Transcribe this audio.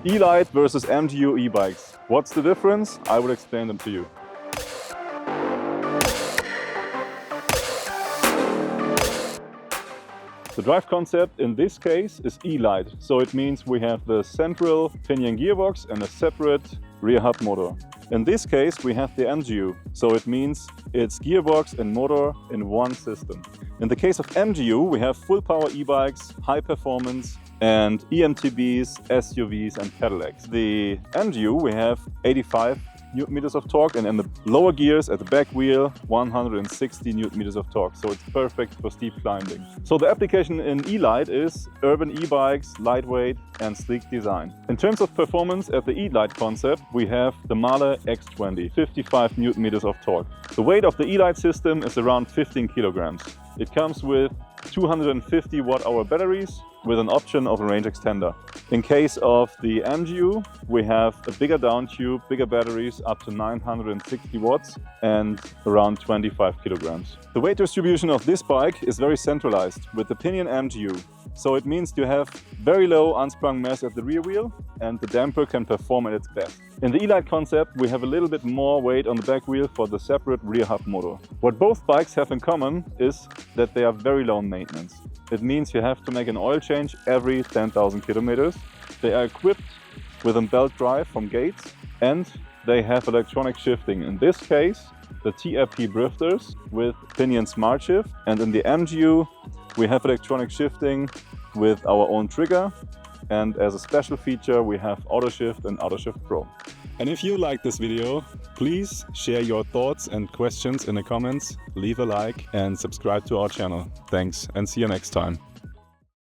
E-Light versus MGU e-bikes. What's the difference? I will explain them to you. The drive concept in this case is E-Light, so it means we have the central pinion gearbox and a separate rear hub motor. In this case we have the MGU, so it means it's gearbox and motor in one system. In the case of MGU we have full power e-bikes, high performance and EMTBs, SUVs and pedelecs. The MGU we have 85 Newton-meters of torque, and in the lower gears at the back wheel 160 Newton-meters of torque, so it's perfect for steep climbing. So the application in E-Light is urban e-bikes, lightweight and sleek design. In terms of performance at the E-Light concept we have the Mahle X20, 55 Newton-meters of torque. The weight of the E-Light system is around 15 kilograms. It comes with 250 watt-hour batteries with an option of a range extender. In case of the MGU, we have a bigger down tube, bigger batteries up to 960 watts and around 25 kilograms. The weight distribution of this bike is very centralized with the Pinion MGU. So it means you have very low unsprung mass at the rear wheel and the damper can perform at its best. In the E-Light concept we have a little bit more weight on the back wheel for the separate rear hub motor. What both bikes have in common is that they are very low maintenance. It means you have to make an oil change every 10,000 kilometers. They are equipped with a belt drive from Gates and they have electronic shifting. In this case the TRP drifters with Pinion Smart Shift, and in the MGU we have electronic shifting with our own trigger, and as a special feature we have Auto Shift and Auto Shift Pro. And if you like this video, please share your thoughts and questions in the comments, leave a like and subscribe to our channel. Thanks and see you next time.